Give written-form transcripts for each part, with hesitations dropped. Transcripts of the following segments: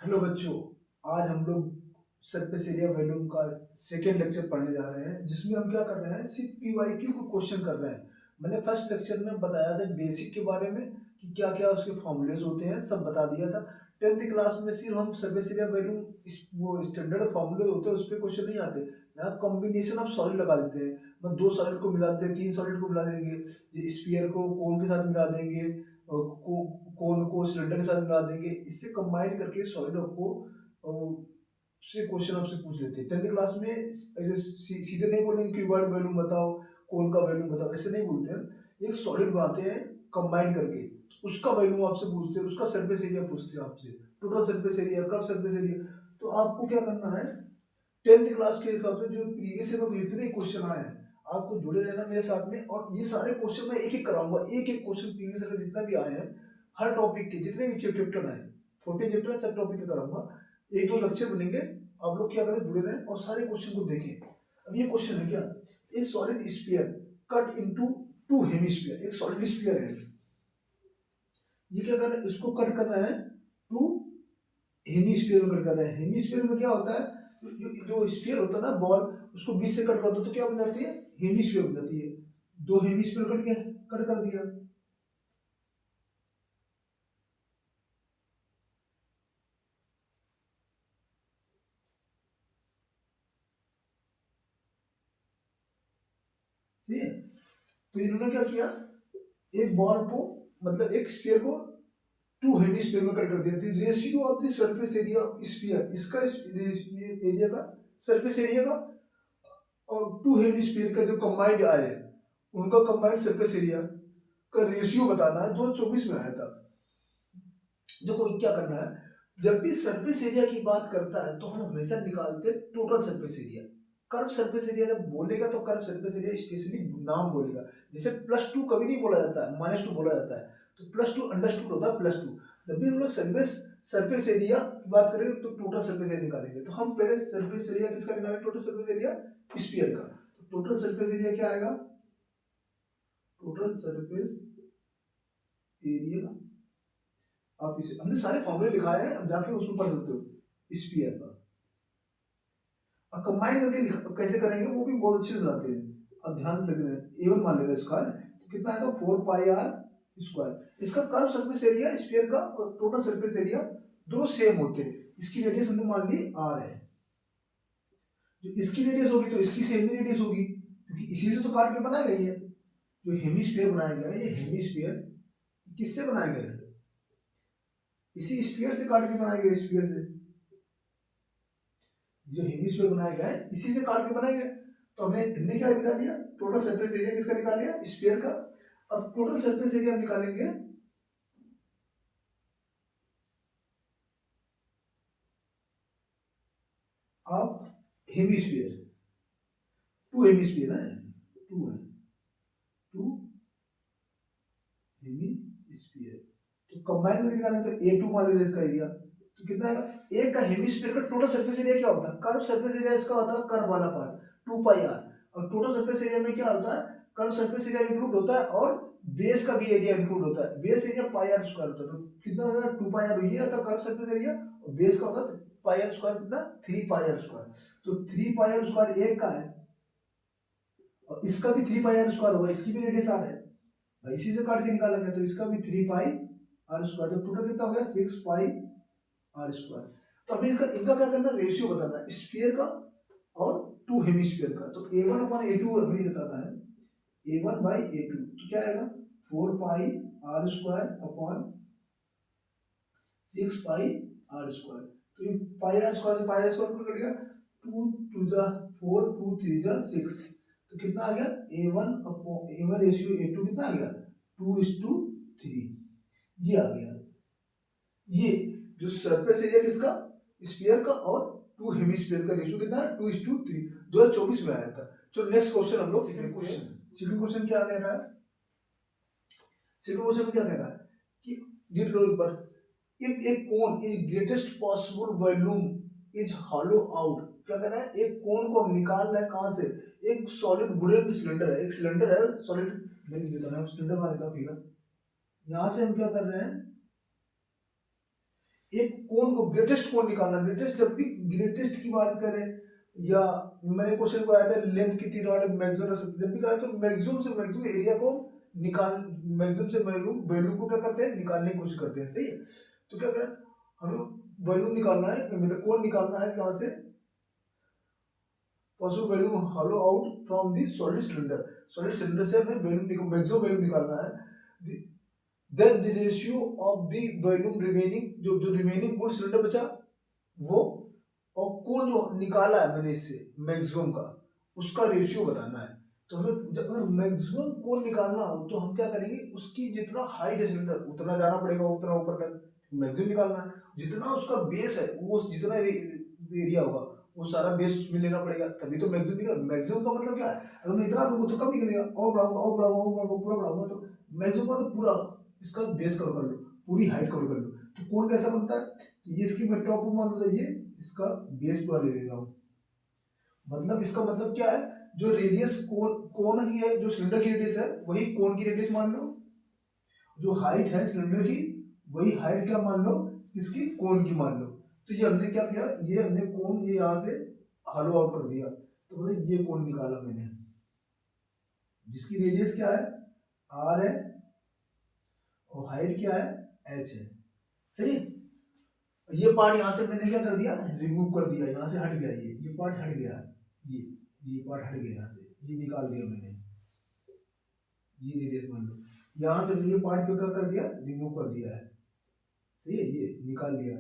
Hello बच्चों, आज हम लोग सरफेस एरिया वॉल्यूम का सेकेंड लेक्चर पढ़ने जा रहे हैं, जिसमें हम क्या कर रहे हैं, सिर्फ पीवाईक्यू को क्वेश्चन कर रहे हैं। मैंने फर्स्ट लेक्चर में बताया था बेसिक के बारे में कि क्या क्या उसके फॉर्मूलेज होते हैं, सब बता दिया था। 10th क्लास में सिर्फ हम सरफेस एरिया वॉल्यूम वो स्टैंडर्ड फॉर्मूले होते हैं उस पर क्वेश्चन नहीं आते। यहाँ कॉम्बिनेशन ऑफ सॉलिड लगा देते हैं, मतलब दो सॉलिड को मिला देते हैं, तीन सॉलिड को मिला देंगे, स्फीयर को कोन के साथ मिला देंगे, कोन को सिलेंडर के साथ मिला देंगे, इससे कंबाइन करके सॉलिड को से क्वेश्चन आपसे पूछ लेते हैं। 10th क्लास में ऐसे सीधे नहीं बोलेंगे क्यूबॉइड वॉल्यूम बताओ, कोन का वॉल्यूम बताओ, ऐसे नहीं बोलते हैं। एक सॉलिड बनाते हैं कंबाइन करके, उसका वॉल्यूम आपसे पूछते हैं, उसका सरफेस एरिया पूछते हैं आपसे, total surface area, curve surface area. तो आपको क्या करना है, 10th क्लास के हिसाब से जो प्रीवियस ईयर में जितने क्वेश्चन आए हैं, आपको जुड़े रहना मेरे साथ में। और ये सारे क्वेश्चन मैं एक एक कराऊंगा, एक एक क्वेश्चन प्रीवियस ईयर का जितना भी आए हैं, हर टॉपिक के जितने भी चैप्टर आए, 14 चैप्टर सब टॉपिक के कराऊंगा। एक दो लेक्चर बनेंगे, आप लोग क्या करें, जुड़े रहें और सारे क्वेश्चन को देखें। अब ये क्वेश्चन है क्या, ए solid sphere cut into two hemisphere. एक सॉलिड स्फीयर है, ये क्या कर रहा है, इसको कट कर रहा है टू हेमिस्फीयर में कट कर रहा है। हेमिस्फीयर में क्या होता है, जो स्फीयर होता है ना बॉल, उसको बीच से कट कर दो तो क्या बन जाती है, हेमिस्फीयर बन जाती है। दो हेमिस्फीयर कट गया, कट कर दिया। सही है, तो इन्होंने क्या किया, एक बॉल को, मतलब एक स्फीयर को टू हेमिस्फीयर में कट कर दिया। तो ratio of the surface area of sphere, इसका एरिया का, सरफेस एरिया का, और टू हेमिस्फीयर का जो कंबाइंड आया है, उनका कंबाइंड सरफेस एरिया का रेशियो बताना है। 2024 में आया था। देखो क्या करना है, जब भी सरफेस एरिया की बात करता है तो हम हमेशा निकालते हैं total surface area. Curve surface area जब बोलेगा तो कर्व सरफेस एरिया स्पेशली नाम बोलेगा। जैसे +2 कभी नहीं बोला जाता है, -2 बोला जाता है। तो +2 अंडरस्टूड होता है, +2। जब भी हम लोग सरफेस एरिया की बात करेंगे तो टोटल सरफेस एरिया निकालेंगे। तो हम पहले सरफेस एरिया किसका निकालेंगे, टोटल सरफेस एरिया स्फीयर का। तो टोटल सरफेस एरिया क्या आएगा, टोटल सरफेस एरिया, आप इसे, हमने सारे फॉर्मूले लिखाए हैं, अब जाके उसमें पढ़ सकते हो स्फीयर का। अब कंबाइन करके कैसे करेंगे वो भी बहुत अच्छे से बताते हैं, अब ध्यान से लग रहे हैं। A1 मान लेगा इसका, तो कितना आएगा 4πr²। इसका कर्व सरफेस एरिया स्फीयर का और टोटल सरफेस एरिया दोनों सेम होते हैं। इसकी रेडियस हमने मान ली r है, जो इसकी रेडियस होगी तो इसकी सेम ही रेडियस होगी, क्योंकि इसी से तो काट के बनाया गया है। जो हेमिस्फीयर बनाया गया है, ये हेमिस्फीयर किससे बनाया गया है, इसी स्फीयर से काट के बनाया गया, स्फीयर से। जो हेमिस्फीयर बनाया गया है इसी से काट के बनाया गया। तो हमने क्या निकाल लिया, टोटल सरफेस एरिया किसका निकाल लिया, स्फीयर का। अब टोटल सरफेस एरिया हम निकालेंगे आप हेमिस्फीयर, टू हेमिस्फीयर है, टू है, टू हेमिस्फीयर। तो कंबाइन करके निकालेंगे तो A2 मान लीजिए इसका एरिया, तो कितना आएगा, एक का हेमिस्फीयर का टोटल सरफेस एरिया क्या होता है, कर्व सरफेस एरिया इसका होता है, कर्व वाला पार्ट 2πr। और टोटल सरफेस एरिया में क्या होता है, कर्व सरफेस एरिया इंक्लूड होता है और बेस का भी एरिया इंक्लूड होता है। बेस एरिया πr² होता है, तो कितना होता है 2πr, ये होता है कर्व सरफेस एरिया, और बेस का होता है πr², कितना 3πr²। तो 3πr² एक का है, और इसका भी 3πr² होगा, इसकी भी रेडियस r है भाई, इसी से काट के निकालेंगे तो इसका भी 3πr²। तो टोटल कितना हो गया 6πr²। तो हमें इनका क्या करना है, रेशियो बताना है स्फीयर का और टू हेमिस्फीयर का। तो A1/A2 हमें बताना है, A1/A2 तो क्या आएगा 4πr²/6πr²। तो ये πr² से πr² कट गया, 2 2 जा 4, 2 3 जा 6। तो कितना आ गया, A1 रेशियो A2 कितना आ गया 2:3, ये आ गया। ये जो सरफेस एरिया किसका, स्फीयर का, और टू हेमिस्फीयर का रेशियो कितना है 2:3, 2024 में आया था। चलो नेक्स्ट क्वेश्चन हम लोग, सेकंड क्वेश्चन क्या कह रहा है, सेकंड क्वेश्चन में क्या कह रहा है कि रीड करो एक बार, if a cone is greatest possible volume is hollow out. क्या कह रहा है, एक कोन को हम निकाल रहे हैं कहां से, एक सॉलिड वुडन सिलेंडर है, एक सिलेंडर है सॉलिड, मैं लिख देता हूं सिलेंडर बना देता हूं फिगर। यहां से हम क्या कर रहे हैं, एक कोण को ग्रेटेस्ट कोण निकालना, ग्रेटेस्ट जब भी ग्रेटेस्ट की बात करें या मैंने क्वेश्चन को आया था लेंथ कितनी डिवाइडेड मैक्सिमम रख सकते, जब भी कहा तो मैक्सिमम से मैक्सिमम एरिया को निकाल, मैक्सिमम से मैक्सिमम वैल्यू को क्या करते हैं, निकालने की कोशिश करते हैं, सही है। तो क्या करें, हमें वैल्यू निकालना है, मतलब कोण निकालना है कहाँ से, possible value hollow out from the solid cylinder, solid cylinder से हमें वैल्यू मैक्सिमम वैल्यू निकालना है। Then the ratio of the volume remaining, जो जो रिमेनिंग वुड सिलेंडर बचा वो, और कौन जो निकाला है मैंने इससे मैक्सिमम का, उसका रेशियो बताना है। तो हमें जब मैक्सिमम कौन निकालना हो तो हम क्या करेंगे, उसकी जितना हाइट है सिलेंडर उतना जाना पड़ेगा, उतना ऊपर तक मैक्सिमम निकालना है। जितना उसका बेस है वो जितना एरिया होगा वो सारा बेस उसमें लेना पड़ेगा, तभी तो मैक्सिमम निकलेगा। मैक्सिमम का मतलब क्या है, अगर मैं इतना लूंगा तो कम निकलेगा, और बढ़ाऊंगा और बढ़ाऊंगा और बढ़ाऊंगा पूरा बढ़ाऊंगा तो मैक्सिमम का तो पूरा इसका बेस कवर कर लो, पूरी हाइट कवर कर लो। तो कौन कैसा बनता है, तो ये इसकी मैं टॉप मान लो, ये इसका बेस पूरा ले रहा हूँ। मतलब इसका मतलब क्या है, जो रेडियस कोन कोन की है, जो सिलेंडर की रेडियस है वही कोन की रेडियस मान लो, जो हाइट है सिलेंडर की वही हाइट क्या मान लो, इसकी कोन की मान लो। तो ये हमने क्या किया, ये हमने कोन ये यहाँ से हॉलो आउट कर दिया, तो मतलब ये कोन निकाला मैंने, जिसकी रेडियस क्या है आर है और हाइट क्या है एच है, सही है। ये पार्ट यहाँ से मैंने क्या कर दिया, रिमूव कर दिया, यहाँ से हट गया, ये पार्ट हट गया, ये ये पार्ट हट गया, यहाँ से ये निकाल दिया मैंने, ये रेडियस मान लो, यहाँ से ये पार्ट क्यों कर दिया, रिमूव कर दिया है, सही है, ये निकाल दिया।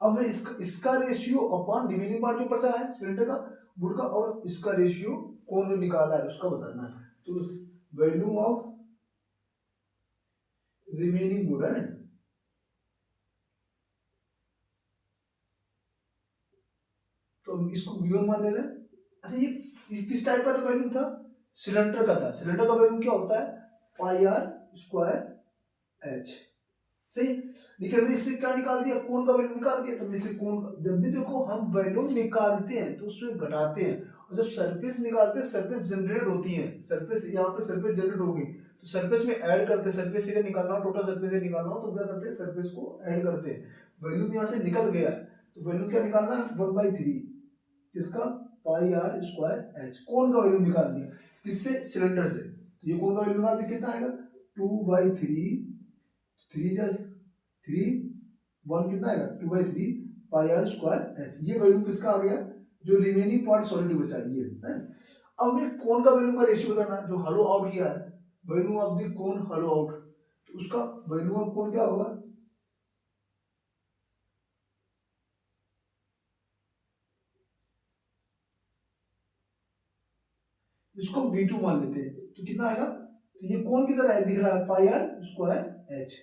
अब मैं इसका रेशियो अपॉन रिमेनिंग पार्ट जो बचा है सिलेंडर का वुड का, और इसका रेशियो कौन जो निकाला है उसका बताना है। तो वॉल्यूम ऑफ रिमेनिंग वुड है, तो हम इसको V1 मान ले रहे हैं। अच्छा ये किस टाइप का तो वॉल्यूम था, सिलेंडर का था, सिलेंडर का वॉल्यूम क्या होता है, पाई आर स्क्वायर एच, सही। देखिए हमने इससे क्या निकाल दिया, कोण का वैल्यू निकाल दिया, तो इससे कोण, जब भी देखो हम वैल्यू निकालते हैं तो उसमें घटाते हैं, और जब सरफेस निकालते हैं सरफेस जनरेट होती है, सरफेस यहाँ पे सरफेस जनरेट होगी तो सरफेस में ऐड करते हैं, सरफेस से निकालना हो, टोटल सरफेस से निकालना हो तो क्या करते हैं, सरफेस को ऐड करते हैं। वैल्यूम यहाँ से निकल गया है तो वैल्यूम क्या निकालना है, 1/3 किसका, पाई आर स्क्वायर एच, कोण का वैल्यू निकाल दिया किससे, सिलेंडर से। तो ये कोण का वैल्यू निकाल दिया, कितना आएगा 2/3, 3 1 कितना आएगा 2/3 पाई आर स्क्वायर एच, ये वैल्यू किसका आ गया, जो रिमेनिंग पार्ट सॉलिड बचा ये है। अब हमें कोण का वैल्यू का रेशियो बताना, जो हॉलो आउट किया है, वैल्यू ऑफ द कोण हॉलो आउट, तो उसका वैल्यू ऑफ कोण क्या होगा, इसको V2 मान लेते हैं, तो कितना आएगा, तो ये कोण किधर है दिख रहा है, पाई आर स्क्वायर एच।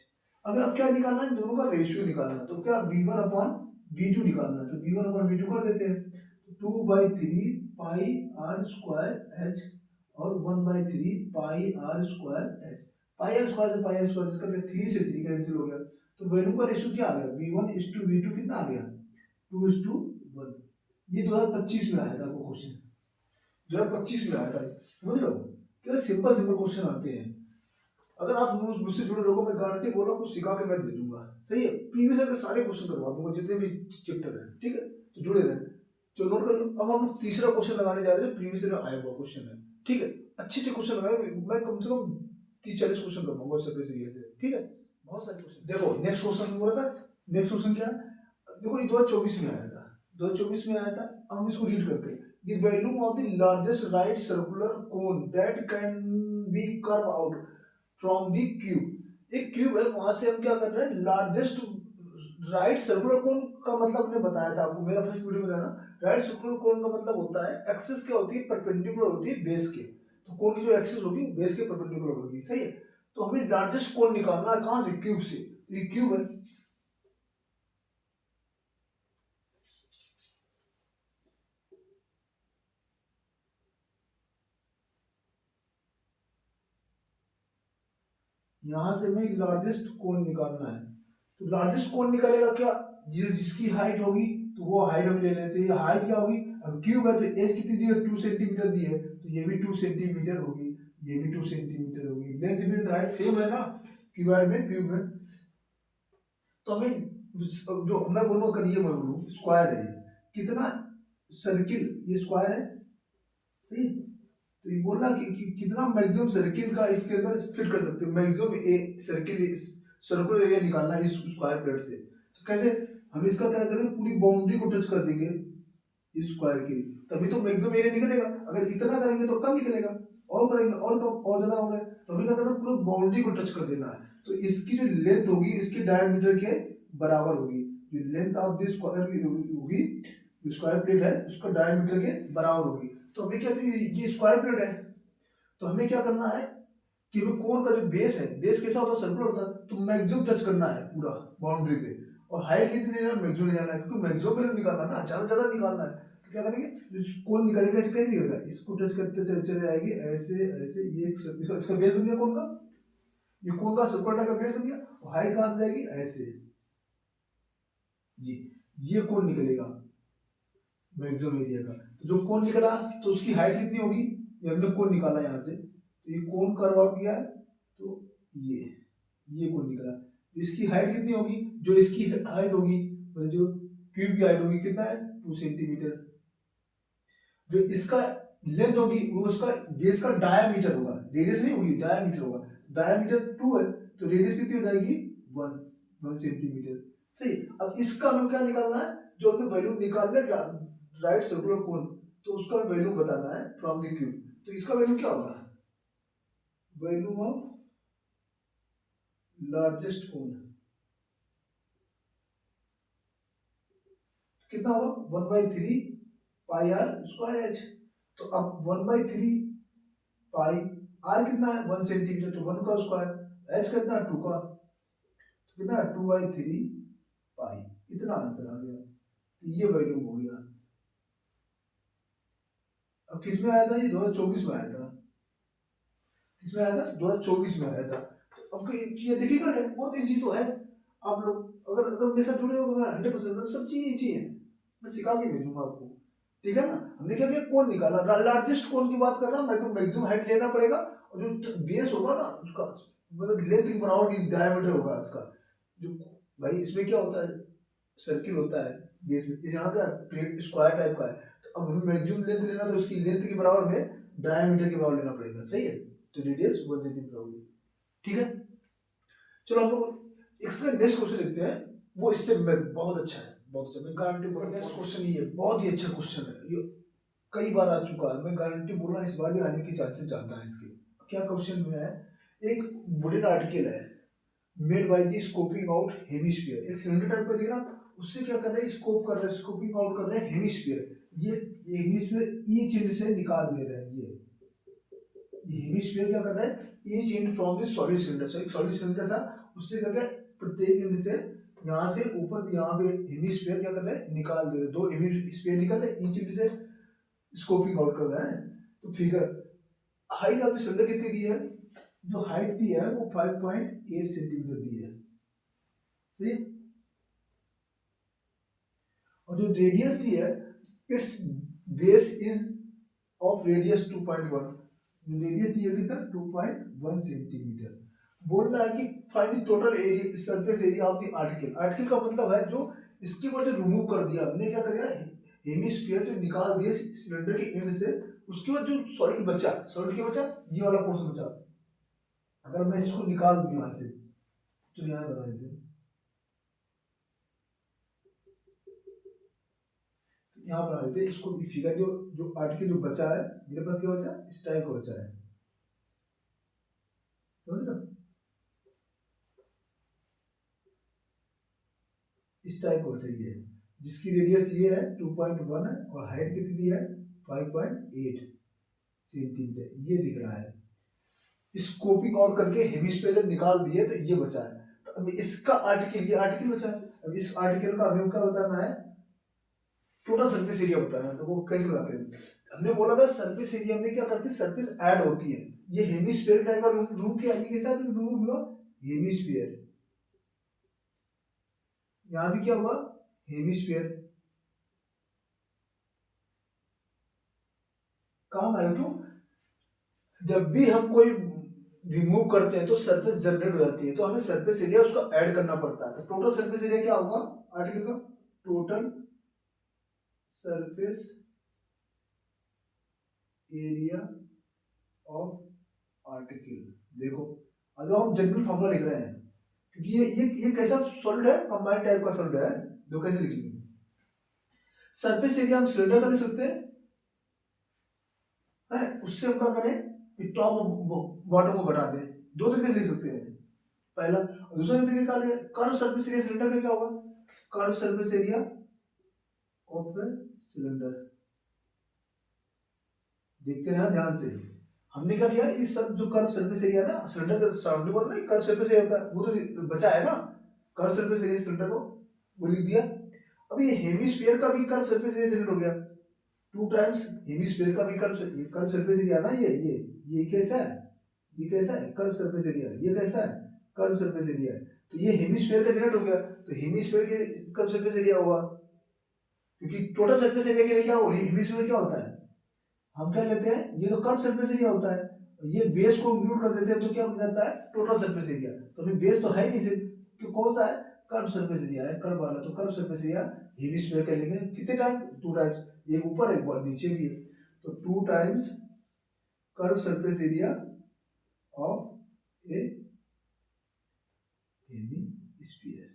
अब क्या निकालना है, दोनों का रेशियो निकालना है, तो क्या V1 अपॉन V2 निकालना है, तो V1 अपॉन V2 कर देते हैं, 2/3 पाई आर स्क्वायर एच और 1/3 pi R square H, pi R square से पाई आर स्क्वायर करके 3 से 3 कैंसिल हो गया, तो वैल्यू का रेशियो क्या आ गया, V1:V2 कितना आ गया, 2:1। ये 2025 में आया था आपको क्वेश्चन, 2025 में आया था, समझ लो क्या सिंपल सिंपल क्वेश्चन आते हैं। अगर आप मुझसे जुड़े लोगों, मैं गारंटी बोल रहा हूँ कुछ सिखा के मैं दे दूंगा, सही है। प्रीवियस ईयर के सारे क्वेश्चन करवा दूंगा जितने भी चैप्टर हैं, ठीक है, तो जुड़े रहे, तो नोट कर लो। अब हम लोग तीसरा क्वेश्चन लगाने जा रहे हैं, प्रीवियस ईयर में आया हुआ क्वेश्चन है, ठीक है। अच्छे अच्छे क्वेश्चन लगाए, मैं कम से कम 30-40 क्वेश्चन कर पाऊंगा सबसे सीरियस है, ठीक है, बहुत सारे क्वेश्चन। देखो नेक्स्ट क्वेश्चन बोला था, नेक्स्ट क्वेश्चन क्या है, देखो ये 2024 में आया था, 2024 में आया था। हम इसको रीड करते हैं, the volume of the largest right circular cone that can be carved out from the cube। एक क्यूब है, वहां से हम क्या कर रहे हैं, लार्जेस्ट राइट सर्कुलर कोन का मतलब हमने बताया था आपको मेरा फर्स्ट वीडियो में था ना। राइट सर्कुलर कोन का मतलब होता है एक्सिस क्या होती है, परपेंडिकुलर होती है बेस के, तो कोन की जो एक्सिस होगी बेस के परपेंडिकुलर होगी, सही है। तो हमें लार्जेस्ट कोन निकालना है कहां से, क्यूब से, ये क्यूब है। यहां से हमें लार्जेस्ट कोण निकालना है, तो लार्जेस्ट कोण निकालेगा क्या, जिसकी हाइट होगी तो वो हाइट हम ले लेते हैं, ये हाइट क्या होगी, अब क्यूब है तो एज कितनी दी है, 2 सेंटीमीटर दी है, तो ये भी 2 सेंटीमीटर होगी, ये भी 2 सेंटीमीटर होगी, लेंथ भी हाइट सेम है ना, क्यूब में क्यूब में। तो हमें जो मैं बोलूँ, अगर ये मैं बोलूँ स्क्वायर है, कितना सर्किल ये स्क्वायर है, सही। तो ये बोलना कि कितना मैक्सिमम सर्किल का इसके अंदर फिट कर सकते हैं, maximum a circle circular area निकालना है इस स्क्वायर प्लेट से। तो कैसे, हम इसका क्या करेंगे, पूरी बाउंड्री को टच कर देंगे इस स्क्वायर की, तभी तो मैक्सिमम एरिया निकलेगा। अगर इतना करेंगे तो कम निकलेगा, और करेंगे और कम और ज्यादा हो गए, तो हमें क्या करना है, पूरा बाउंड्री को टच कर देना है। तो इसकी जो लेंथ होगी इसकी डायमीटर के बराबर होगी, जो लेंथ ऑफ दिस स्क्वायर की होगी, जो स्क्वायर प्लेट है उसका डायमीटर के बराबर होगी। तो हमें क्या, ये स्क्वायर प्लेट है, तो हमें क्या करना है कि हमें कोन का जो बेस है, बेस कैसा होता है, सर्कुलर होता है, तो मैक्सिमम टच करना है पूरा बाउंड्री पे। और हाइट कितनी लेना है, मैक्सिमम ले जाना है, क्योंकि मैक्सिमम वैल्यू निकालना है ना, ज्यादा ज्यादा निकालना है। तो क्या करेंगे, जो कोन निकालेगा इसे कैसे निकलेगा, इसको टच करते चले जाएगी ऐसे ऐसे, ये इसका बेस बन गया कोन का, ये कोन का सर्कुलर का बेस बन गया, और हाइट कहां से जाएगी, ऐसे जी, ये कोन निकलेगा मैक्सिमम एरिया का। तो जो कोन निकला तो उसकी हाइट कितनी होगी, ये हमने कोन निकाला यहाँ से, तो ये कोन कर्व आउट किया है, तो ये कोन निकला, इसकी हाइट कितनी होगी, जो इसकी हाइट होगी, मतलब जो क्यूब की हाइट होगी कितना है, 2 सेंटीमीटर। जो इसका लेंथ होगी वो उसका बेस का डायामीटर होगा, रेडियस नहीं होगी, डायामीटर होगा, डायामीटर 2 है, तो रेडियस कितनी हो जाएगी, 1 सेंटीमीटर, सही। अब इसका हमें क्या निकालना है, जो हमें वैल्यू निकालना है राइट सर्कुलर कोन, तो उसका वैल्यू बताना है फ्रॉम द क्यूब। तो इसका वैल्यू क्या होगा, वैल्यू ऑफ लार्जेस्ट कोन कितना होगा, 1/3 पाई आर स्क्वायर एच। तो अब 1/3 पाई, आर कितना है 1 सेंटीमीटर, तो 1 का स्क्वायर, एच कितना है 2 का, तो कितना है 2/3 पाई, इतना आंसर आ गया। तो ये वैल्यू हो गया। अब किस में आया था, ये 2024 में आया था, किस में आया था, 2024 में आया था। तो अब ये डिफिकल्ट है, बहुत इजी तो है। आप लोग अगर अगर मेरे साथ जुड़े हो, 100% सब चीज इजी है, मैं सिखा के भेजूंगा आपको, ठीक है ना। हमने क्या किया, कौन निकाला, लार्जेस्ट कौन की बात कर रहा हूं मैं, तो मैक्सिमम हाइट लेना पड़ेगा, और जो बेस होगा ना उसका, मतलब लेंथ के बराबर की डायमीटर होगा इसका, जो भाई इसमें क्या होता है, सर्किल होता है बेस में, यहाँ क्या प्लेट स्क्वायर टाइप का है, तो अब हमें मैक्सिमम लेंथ लेना, तो उसकी लेंथ के बराबर में डायमीटर के बराबर लेना पड़ेगा, सही है। तो रेडियस 1 सेंटीमीटर होगी, ठीक है। चलो हम लोग इसका नेक्स्ट क्वेश्चन देखते हैं, वो इससे बहुत अच्छा है, बहुत अच्छा, मैं गारंटी बोल रहा हूँ। नेक्स्ट क्वेश्चन ये बहुत ही अच्छा क्वेश्चन है, ये कई बार आ चुका है, मैं गारंटी बोल रहा हूँ इस बार भी आने के चांसेस ज्यादा है इसके। क्या क्वेश्चन में है, एक वुडन आर्टिकल है made by the scoping out hemisphere, एक सिलेंडर टाइप का दिख रहा, उससे क्या कर रहा है, स्कोप कर रहा है, स्कोपिंग आउट कर रहा है हेमिस्फीयर, ये हेमिस्फीयर ईच एंड से निकाल दे रहा है, ये हेमिस्फीयर क्या कर रहा है, each end from this solid cylinder, so एक सॉलिड सिलेंडर था, उससे क्या क्या प्रत्येक एंड से, यहाँ से ऊपर यहाँ पे हेमिस्फीयर क्या कर रहा है, निकाल दे रहे, दो हेमिस्फीयर निकल रहे, ईच एंड से स्कोपिंग आउट कर रहा है। तो figure height of the cylinder कितनी दी है, जो हाइट दी है वो 5.8 सेंटीमीटर दी है, सही। और जो रेडियस दी है, it's base is of radius 2.1, जो रेडियस दी है कितना 2.1 सेंटीमीटर। बोल रहा है कि find the total area surface area of the article, article का मतलब है जो इसकी वजह रिमूव कर दिया हमने, क्या कर दिया, हेमिस्फीयर जो निकाल दिया सिलेंडर के एंड से, उसके बाद जो सॉलिड बचा, सॉलिड क्या बचा, ये वाला पोर्शन बचा, अगर मैं इसको निकाल दूं यहाँ से, तो यहाँ बना देते हैं, यहाँ बना देते हैं इसको, फिगर जो जो आर्टिकल जो बचा है, मेरे पास क्या बचा, इस टाइप का बचा है, समझ रहे, इस टाइप का बचा ये, जिसकी रेडियस ये है 2.1 है, और हाइट कितनी दी है 5.8 सेंटीमीटर, ये दिख रहा है। स्कोपिंग आउट करके हेमिस्फीयर जब निकाल दिए तो ये बचा है। तो अब इसका आर्टिकल, ये आर्टिकल बचा है, अब इस आर्टिकल का हमें क्या बताना है, टोटल सरफेस एरिया बताना है। तो वो कैसे बताते हैं, हमने बोला था सरफेस एरिया में क्या करते हैं, सरफेस ऐड होती है, ये हेमिस्फीयर टाइप का रूम के आगे के साथ रूम हुआ हेमिस्फीयर, यहाँ भी क्या हुआ हेमिस्फीयर, काम आया क्यों, जब भी हम कोई रिमूव करते हैं तो सरफेस जनरेट हो जाती है, तो हमें सरफेस एरिया उसका ऐड करना पड़ता है। तो टोटल सरफेस एरिया क्या होगा आर्टिकल का? Total surface area of article. देखो अगर हम जनरल फॉर्मूला लिख रहे हैं, क्योंकि ये कैसा सॉलिड है, कंबाइंड टाइप का सॉलिड है, जो कैसे लिखेंगे? सरफेस एरिया हम सिलेंडर का लिख सकते हैं, उससे हम क्या करें, टॉप बॉटम को घटा दें। दो तरीके से लिख सकते हैं, पहला। और दूसरा तरीका क्या है, कर्व सरफेस एरिया सिलेंडर का क्या होगा? Curve surface area of cylinder. देखते रहना ध्यान से। हमने क्या किया, इस सब जो कर्व सरफेस एरिया ना सिलेंडर का सराउंडिंग बोल रहे कर्व सरफेस एरिया होता है, वो तो बचा है ना, कर्व सरफेस एरिया सिलेंडर को वो लिख दिया। अब ये हेमिस्फीयर का भी कर्व सरफेस एरिया जनरेट हो गया, 2 टाइम्स हेमिस्फीयर का भी कर्व सरफेस एरिया ना, ये कैसा है, ये कैसा है कर्व सरफेस एरिया, ये कैसा है कर्व सरफेस एरिया है। तो ये हेमिस्फीयर का जनरेट हो गया, तो हेमिस्फीयर के कर्व सरफेस एरिया होगा, क्योंकि टोटल सरफेस एरिया के लिए क्या होगा, हेमिस्फीयर क्या होता है, हम क्या लेते हैं, ये तो कर्व सरफेस एरिया होता है, ये बेस को इंक्लूड कर देते हैं तो क्या बन जाता है, टोटल सरफेस एरिया। तो अभी बेस तो है नहीं सिर्फ, तो कौन सा है, कर्व सरफेस एरिया है, कर्व वाला, तो कर्व सरफेस एरिया हेमिस्फीयर का लेंगे कितने टाइम, 2 टाइम्स, एक ऊपर एक बार नीचे भी है, तो 2 times curve surface area of A hemisphere.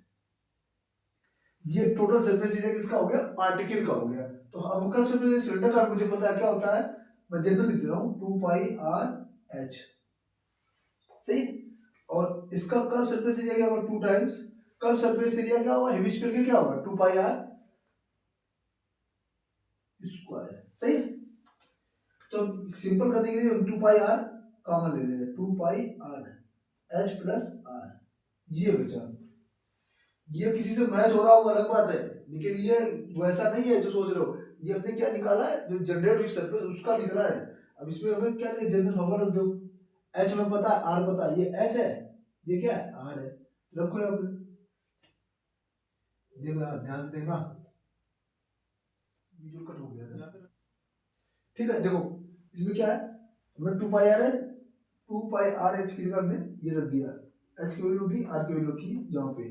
ये टोटल सरफेस एरिया किसका हो गया, पार्टिकल का हो गया। तो अब कर्व सरफेस एरिया सिलेंडर का मुझे पता है क्या होता है, मैं जनरल लिख रहा हूँ 2 पाई आर एच, सही। और इसका कर्व सरफेस एरिया क्या होगा, 2 टाइम्स कर्व सरफेस एरिया क्या होगा, हेमिस्फीयर का क्या होगा, 2 पाई आर स्क्वायर, सही। तो सिंपल करने के लिए हम 2 पाई आर कॉमन ले लेंगे, 2 पाई आर एच प्लस आर, ये बचा। ये किसी से मैच हो रहा होगा अलग बात है, लेकिन ये वैसा नहीं है जो सोच रहे हो, ये अपने क्या निकाला है, जो जनरेट हुई सरफेस उसका निकला है। अब इसमें हमें क्या जनरल फॉर्मूला रख दो, एच में पता है, आर पता है, ये एच है, ये क्या है, आर है, रखो यहाँ पे। देखो यार ध्यान से देखना, वीडियो कट हो गया था यहाँ पे, ठीक है। देखो इसमें क्या है, हमने 2 पाई आर है, 2 पाई आर एच की जगह हमने ये रख दिया, एच की वैल्यू थी, आर की वैल्यू की यहाँ पे,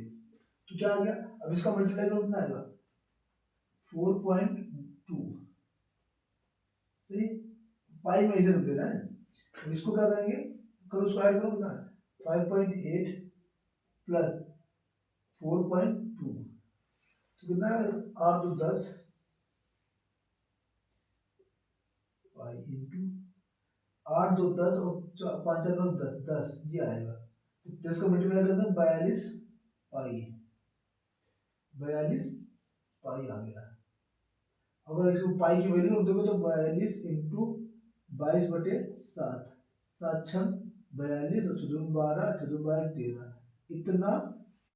तो क्या आ गया, अब इसका मल्टीप्लाई करो कितना आएगा, 4.2, सही। पाई में इसे रख दे रहा है, अब इसको क्या करेंगे, करो उसको ऐड करो कितना, 5.8 प्लस 4.2, तो कितना है, 8 तो 10 पाई इंटू 8 तो 10 और 5 4 9 10 10, ये आएगा। तो 10 का मल्टीप्लाई करते हैं 42 पाई, 42 पाई आ गया। अगर इसको पाई की वैल्यू देखो तो 42 इंटू 22/7, 7 6 42 और 4 12 4 12 13, इतना